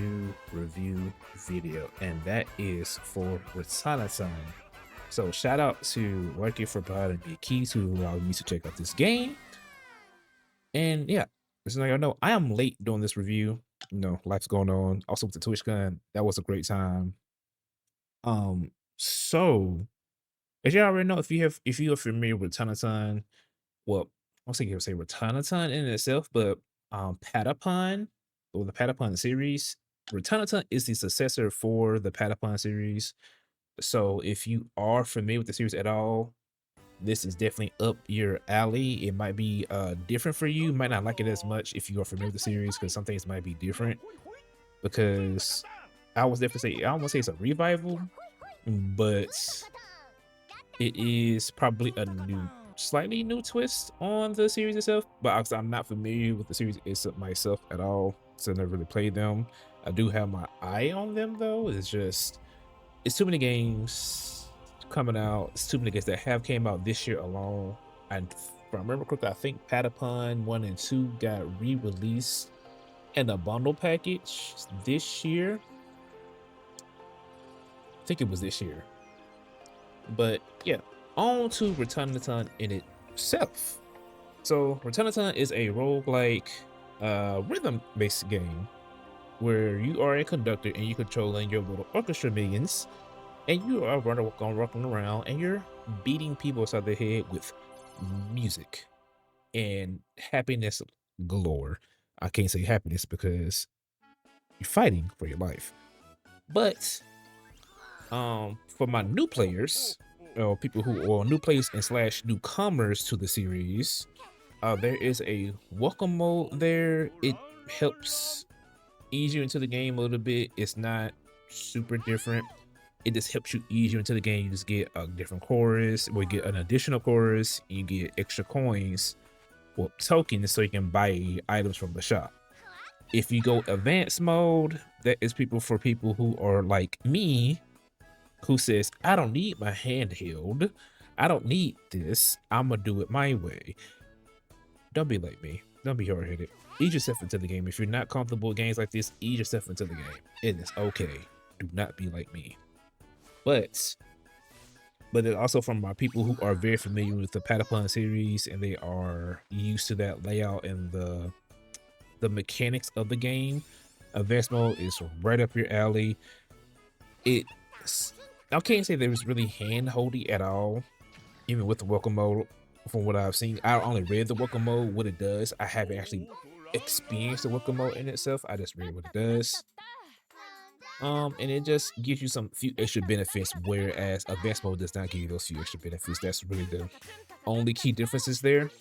new review video, and that is for Ratatan. So shout out to Working for providing me a key to allow me to check out this game. And yeah, just like I know, I am late doing this review. Life's going on. Also with the Twitch gun, that was a great time. So as you already know, if you are familiar with Ratatan, well, I was thinking you would say Ratatan in itself, but Patapon or the Patapon series, Ratatan is the successor for the Patapon series. So if you are familiar with the series at all, this is definitely up your alley. It might be different for you. Might not like it as much if you are familiar with the series because some things might be different. Because I was definitely say I don't want to say it's a revival, but it is probably a slightly new twist on the series itself. But because I'm not familiar with the series itself myself at all, so I never really played them. I do have my eye on them though. It's too many games coming out. It's too many games that have came out this year alone. And if I remember correctly, I think Patapon 1 and 2 got re-released in a bundle package this year. I think it was this year. But yeah, on to Ratatan in itself. So Ratatan is a roguelike rhythm-based game where you are a conductor and you're controlling your little orchestra minions, and you are running around and you're beating people upside the head with music and happiness galore. I can't say happiness because you're fighting for your life. But for my new players, people who are new players and slash newcomers to the series, there is a welcome mode there. It helps ease you into the game a little bit. It's not super different. It just helps you ease you into the game. You just get a different chorus, or you get an additional chorus, you get extra coins or tokens so you can buy items from the shop. If you go advanced mode, that is for people who are like me, who says, I don't need my handheld. I don't need this. I'm gonna do it my way. Don't be like me. Don't be hard-headed. Ease yourself into the game. If you're not comfortable with games like this, ease yourself into the game. It is okay. Do not be like me. But then also from my people who are very familiar with the Patapon series and they are used to that layout and the mechanics of the game, advanced mode is right up your alley. I can't say that it was really hand-holdy at all, even with the welcome mode. From what I've seen, I only read the welcome mode, what it does. I haven't actually experienced the welcome mode in itself. I just read what it does. And it just gives you some few extra benefits, whereas advanced mode does not give you those few extra benefits. That's really the only key differences there.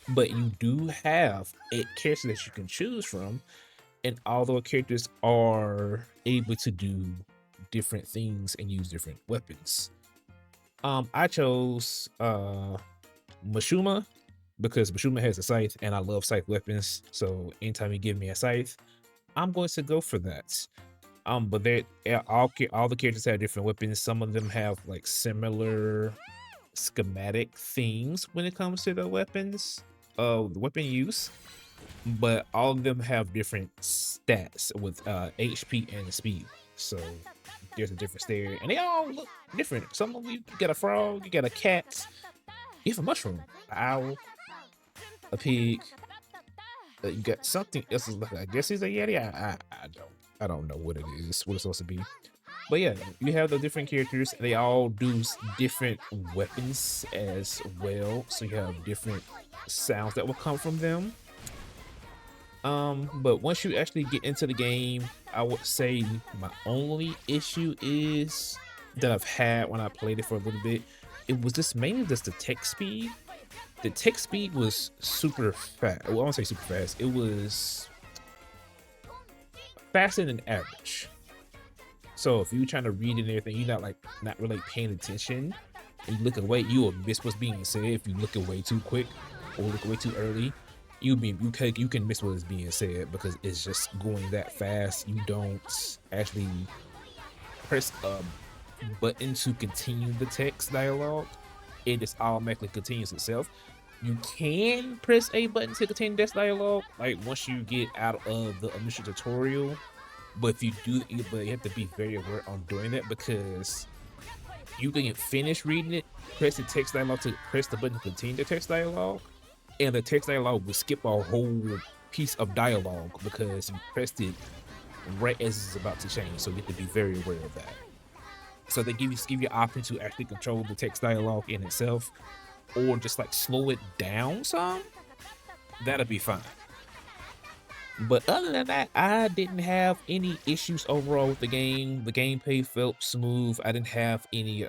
But you do have 8 characters that you can choose from, and all those characters are able to do different things and use different weapons. I chose Mashuma because Mashuma has a scythe and I love scythe weapons. So anytime you give me a scythe, I'm going to go for that. But all the characters have different weapons. Some of them have like similar schematic themes when it comes to the weapons, the weapon use. But all of them have different stats with HP and speed. So there's a difference there, and they all look different. Some of you got a frog, you got a cat, you have a mushroom, an owl, a pig. You got something else. I guess it's a yeti. I don't know what it is. What it's supposed to be. But yeah, you have the different characters. They all do different weapons as well. So you have different sounds that will come from them. But once you actually get into the game, I would say my only issue is that I've had when I played it for a little bit. It was just mainly just the text speed. The text speed was super fast. Well, I won't say super fast. It was faster than average. So if you're trying to read and everything, you're not really paying attention, and you look away, you will miss what's being said. If you look away too quick or look away too early, you can miss what is being said because it's just going that fast. You don't actually press a button to continue the text dialogue. It just automatically continues itself. You can press a button to continue this dialogue, like once you get out of the initial tutorial, But if you do, but you have to be very aware on doing that because you can finish reading it, press the text dialogue to press the button to continue the text dialogue, and the text dialogue will skip a whole piece of dialogue because you pressed it right as it's about to change. So you have to be very aware of that. So they give you option to actually control the text dialogue in itself, or just like slow it down some. That'll be fine. But other than that, I didn't have any issues overall with the game. The gameplay felt smooth. I didn't have any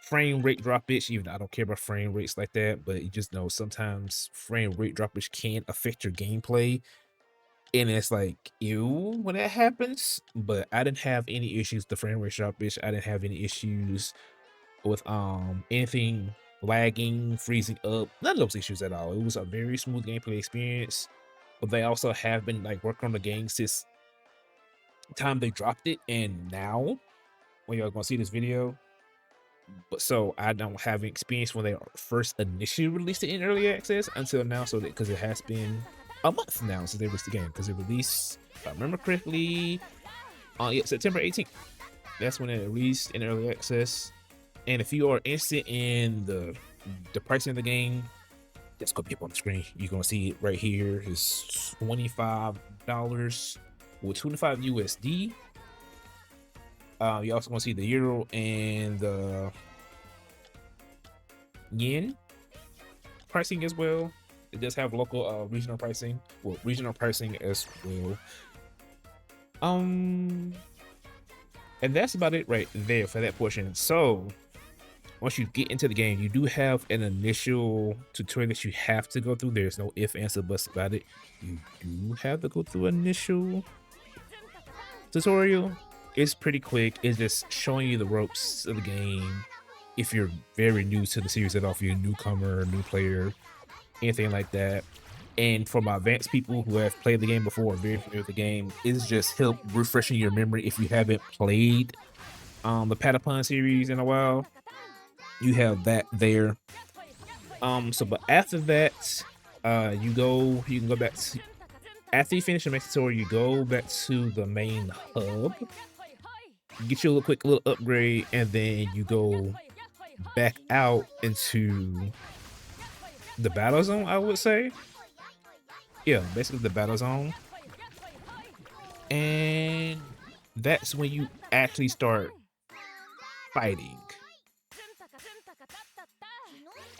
frame rate droppage. Even though I don't care about frame rates like that, but you just know sometimes frame rate droppage can affect your gameplay. And it's like, ew, when that happens. But I didn't have any issues with the frame rate droppage. I didn't have any issues with anything lagging, freezing up. None of those issues at all. It was a very smooth gameplay experience. But they also have been like working on the game since the time they dropped it, and now when y'all gonna see this video. But so I don't have experience when they first initially released it in early access until now. So that because it has been a month now since they released the game, because it released, if I remember correctly, on September 18th. That's when it released in early access. And if you are interested in the pricing of the game, that's gonna be up on the screen. You're gonna see it right here. It's $25 with 25 USD. You also gonna see the euro and the yen pricing as well. It does have local regional pricing. Well, regional pricing as well. And that's about it right there for that portion. So once you get into the game, you do have an initial tutorial that you have to go through. There's no ifs, ands, or buts about it. You do have to go through initial tutorial. It's pretty quick. It's just showing you the ropes of the game. If you're very new to the series at all, if you're a newcomer, new player, anything like that. And for my advanced people who have played the game before, very familiar with the game, it's just help refreshing your memory if you haven't played the Patapon series in a while. You have that there. But after that, you can go back to, after you finish the main tutorial, you go back to the main hub, get you a quick little upgrade, and then you go back out into the battle zone, I would say. Yeah, basically the battle zone. And that's when you actually start fighting.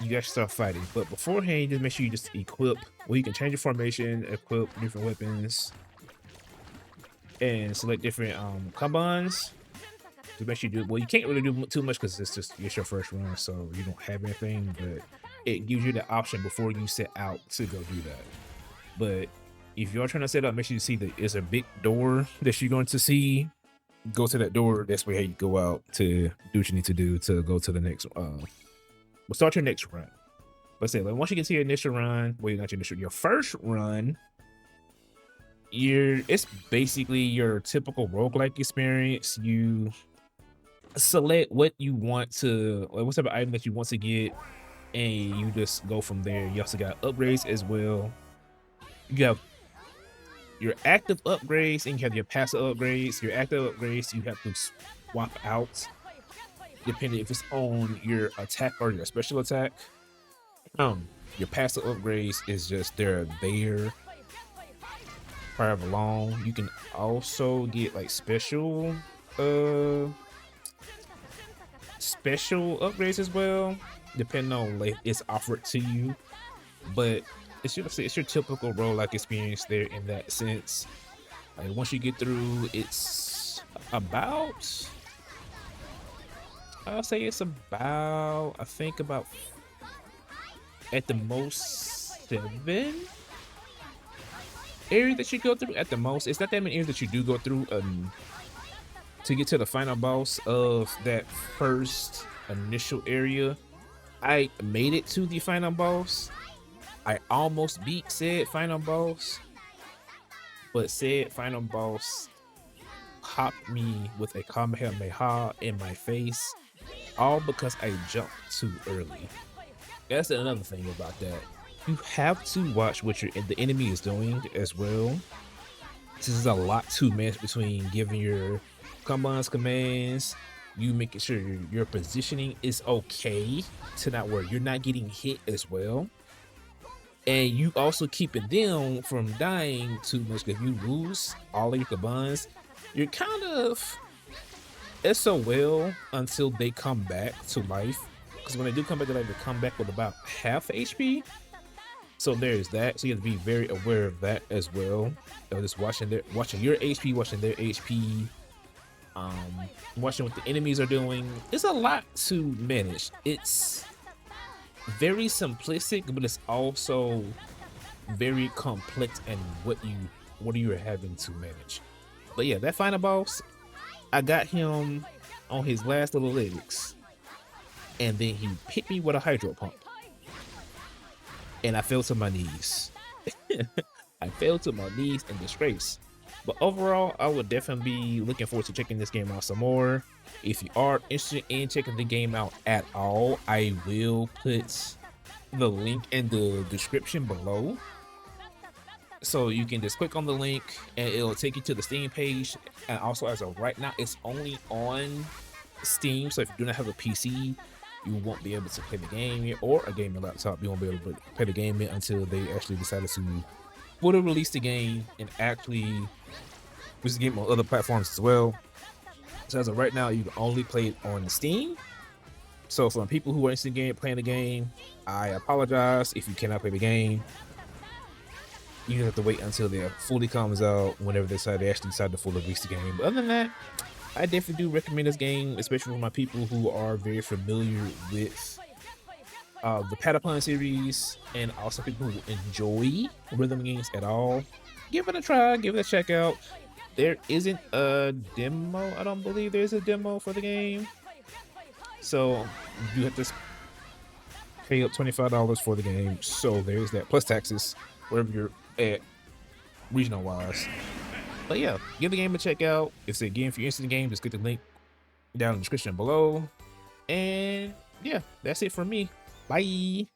You actually start fighting, but beforehand, you just make sure you just equip. Well, you can change your formation, equip different weapons, and select different combines to make sure you do. Well, you can't really do too much because it's your first run, so you don't have anything. But it gives you the option before you set out to go do that. But if you're trying to set up, make sure you see that there's a big door that you're going to see. Go to that door. That's where you go out to do what you need to do to go to the next. We'll start your next run. Let's say, like, once you get to your initial run, well, not your initial, your first run, it's basically your typical roguelike experience. You select what you want to, like, what type of item that you want to get, and you just go from there. You also got upgrades as well. You have your active upgrades and you have your passive upgrades. Your active upgrades you have to swap out depending if it's on your attack or your special attack. Your passive upgrades is just they're there forever long. You can also get like special upgrades as well, depending on like it's offered to you. But it's your typical roguelike experience there in that sense. Like once you get through, it's about, I'll say it's about, I think about at the most 7 areas that you go through at the most. It's not that many areas that you do go through to get to the final boss of that first initial area. I made it to the final boss. I almost beat said final boss, but said final boss popped me with a Kamehameha in my face, all because I jumped too early. That's another thing about that. You have to watch what the enemy is doing as well. This is a lot to manage between giving your combines commands, you making sure your positioning is okay to not where you're not getting hit as well, and you also keeping them from dying too much. If you lose all of your combines, you're kind of SOL until they come back to life. Because when they do come back to life, they come back with about half HP. So there's that. So you have to be very aware of that as well. Just watching your HP, watching their HP, watching what the enemies are doing. It's a lot to manage. It's very simplistic, but it's also very complex and what you're having to manage. But yeah, that final boss, I got him on his last little legs, and then he hit me with a hydro pump, and I fell to my knees. I fell to my knees in disgrace. But overall, I would definitely be looking forward to checking this game out some more. If you are interested in checking the game out at all, I will put the link in the description below. So you can just click on the link and it'll take you to the Steam page. And also, as of right now, it's only on Steam. So if you do not have a PC, you won't be able to play the game yet, or a gaming laptop. You won't be able to play the game yet until they actually decided to fully release the game and actually release the game on other platforms as well. So as of right now, you can only play it on Steam. So for people who are interested in playing the game, I apologize if you cannot play the game. You have to wait until it fully comes out whenever they actually decide to fully release the game. But other than that, I definitely do recommend this game, especially for my people who are very familiar with the Patapon series, and also people who enjoy rhythm games at all. Give it a try, give it a check out. There isn't a demo. I don't believe there's a demo for the game. So you have to pay up $25 for the game. So there's that, plus taxes, wherever you're at regional wise. But yeah, give the game a check out. If it's a game, if you're interested in the game, just click the link down in the description below. And yeah, that's it for me. Bye.